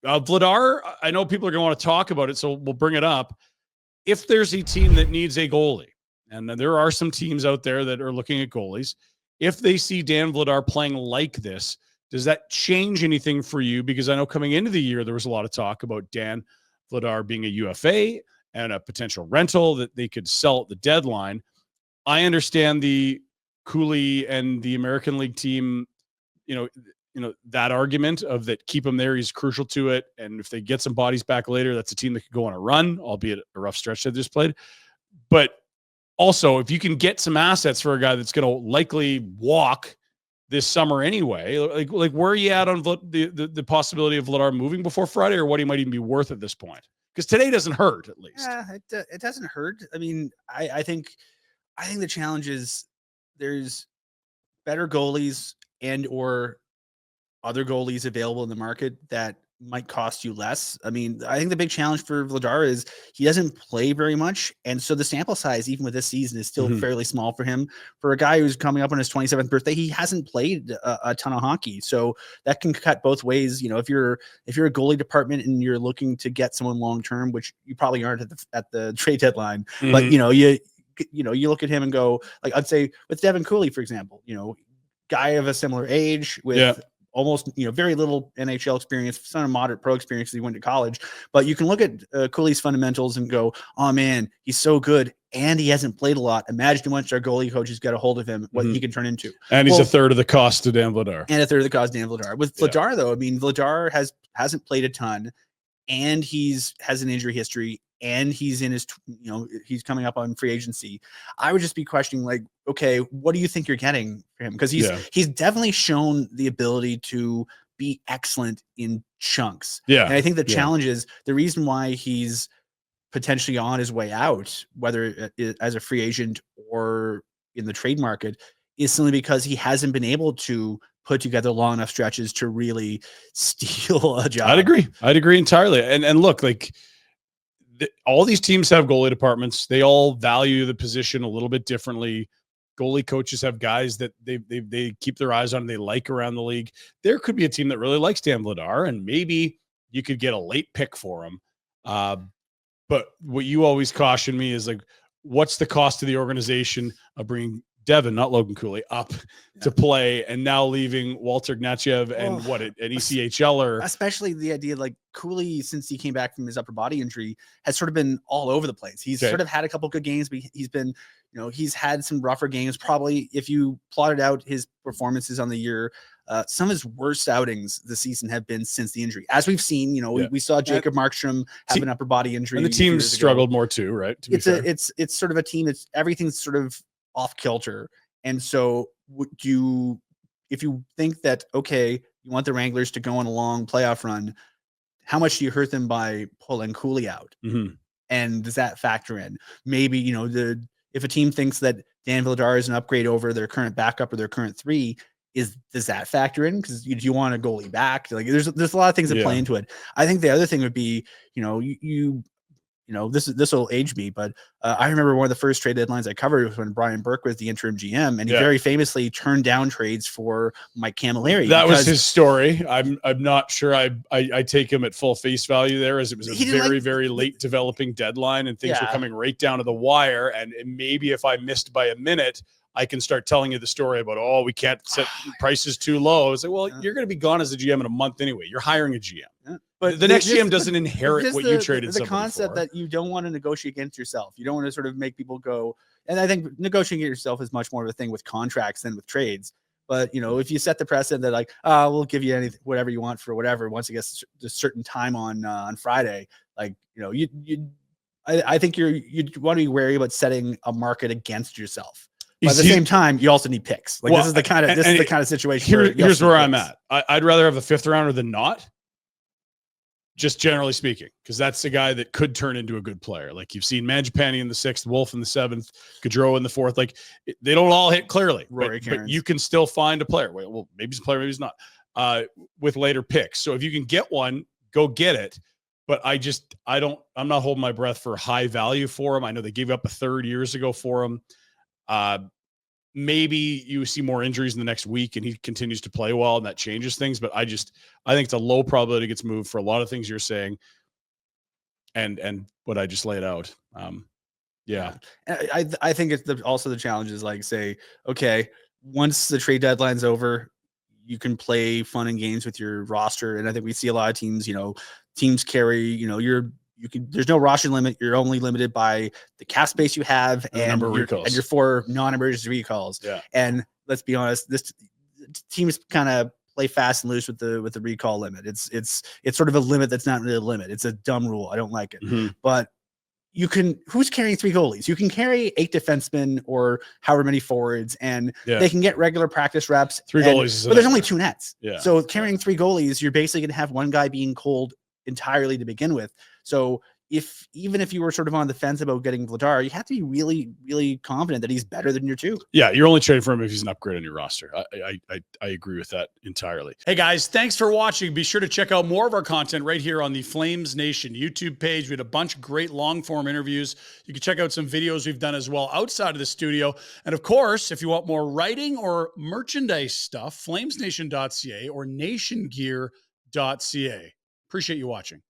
Vladar, I know people are going to want to talk about it, so we'll bring it up. If there's a team that needs a goalie, and there are some teams out there that are looking at goalies, if they see Dan Vladar playing like this, does that change anything for you? Because I know coming into the year, there was a lot of talk about Dan Vladar being a UFA and a potential rental that they could sell at the deadline. I understand the Cooley and the American League team, that argument of that keep him there. He's crucial to it. And if they get some bodies back later, that's a team that could go on a run, albeit a rough stretch that they just played. But also, if you can get some assets for a guy that's going to likely walk this summer anyway, like where are you at on the possibility of Vladar moving before Friday, or what he might even be worth at this point? Because today doesn't hurt, at least. Yeah, it doesn't hurt. I mean, I think the challenge is there's better goalies and or other goalies available in the market that might cost you less. I mean, I think the big challenge for Vladar is he doesn't play very much. And so the sample size, even with this season, is still fairly small for him. For a guy who's coming up on his 27th birthday, he hasn't played a ton of hockey. So that can cut both ways. If you're a goalie department and you're looking to get someone long-term, which you probably aren't at the trade deadline, but you look at him and go, like, I'd say with Devin Cooley, for example, guy of a similar age with almost, very little NHL experience, some moderate pro experience as he went to college. But you can look at Cooley's fundamentals and go, oh man, he's so good. And he hasn't played a lot. Imagine once our goalie coaches got a hold of him, what he can turn into. And he's a third of the cost to Dan Vladar. And a third of the cost to Dan Vladar. With Vladar, though, I mean, Vladar hasn't played a ton, and has an injury history, and he's in his, he's coming up on free agency. I would just be questioning, like, okay, what do you think you're getting for him? Because he's definitely shown the ability to be excellent in chunks. Yeah. And I think the challenge is the reason why he's potentially on his way out, whether as a free agent or in the trade market, is simply because he hasn't been able to put together long enough stretches to really steal a job. I'd agree entirely. And look, like, all these teams have goalie departments. They all value the position a little bit differently. Goalie coaches have guys that they keep their eyes on and they like around the league. There could be a team that really likes Dan Vladar, and maybe you could get a late pick for him. But what you always caution me is, like, what's the cost to the organization of bringing Devin, not Logan Cooley, up to play, and now leaving Walter Gnatchev and an ECHLer. Especially the idea, like, Cooley, since he came back from his upper body injury, has sort of been all over the place. He's sort of had a couple good games, but he's been, he's had some rougher games. Probably if you plotted out his performances on the year, some of his worst outings this season have been since the injury. As we've seen, we saw Jacob Markstrom have an upper body injury. And the team's struggled more too, right? It's sort of a team that's everything's sort of off kilter. And so if you think that, okay, you want the Wranglers to go on a long playoff run, how much do you hurt them by pulling Cooley out? And does that factor in? Maybe, if a team thinks that Dan Vladar is an upgrade over their current backup or their current three, does that factor in? Because you want a goalie back? Like, there's a lot of things that play into it. I think the other thing would be, this will age me, but I remember one of the first trade deadlines I covered was when Brian Burke was the interim GM, and he very famously turned down trades for Mike Camilleri. That was his story. I'm not sure I take him at full face value there, as it was a very, very late developing deadline, and things were coming right down to the wire. And maybe if I missed by a minute, I can start telling you the story about, we can't set prices too low. It's like, well, you're going to be gone as a GM in a month anyway. You're hiring a GM. Yeah. But the next GM doesn't inherit what you traded. The concept that you don't want to negotiate against yourself. You don't want to sort of make people go. And I think negotiating yourself is much more of a thing with contracts than with trades. But, if you set the precedent that, like, we'll give you anything, whatever you want for whatever, once it gets a certain time on Friday, like, I think you want to be wary about setting a market against yourself. But at the same time, you also need picks. Like, this is the kind of situation. Here's where I'm at. I'd rather have a fifth rounder than not. Just generally speaking, because that's the guy that could turn into a good player. Like, you've seen Mangiapane in the 6th, Wolf in the 7th, Gaudreau in the 4th. Like, they don't all hit clearly, but you can still find a player. Well, maybe he's a player, maybe he's not, with later picks. So if you can get one, go get it. But I'm not holding my breath for high value for him. I know they gave up a third years ago for him. maybe you see more injuries in the next week and he continues to play well and that changes things. But I think it's a low probability gets moved for a lot of things you're saying. And what I just laid out. Yeah. I think it's also the challenge is like, say, okay, once the trade deadline's over, you can play fun and games with your roster. And I think we see a lot of teams, teams carry, there's no roster limit. You're only limited by the cap space you have and your 4 non-emergency recalls. Yeah. And let's be honest, this teams kind of play fast and loose with the recall limit. It's sort of a limit that's not really a limit. It's a dumb rule. I don't like it. Mm-hmm. But who's carrying 3 goalies? You can carry 8 defensemen or however many forwards, and they can get regular practice reps. 3 goalies, but there's only 2 nets. Yeah. So carrying 3 goalies, you're basically going to have one guy being cold entirely to begin with. So even if you were sort of on the fence about getting Vladar, you have to be really, really confident that he's better than your 2. Yeah, you're only trading for him if he's an upgrade on your roster. I agree with that entirely. Hey guys, thanks for watching. Be sure to check out more of our content right here on the Flames Nation YouTube page. We had a bunch of great long form interviews. You can check out some videos we've done as well outside of the studio. And of course, if you want more writing or merchandise stuff, flamesnation.ca or nationgear.ca. Appreciate you watching.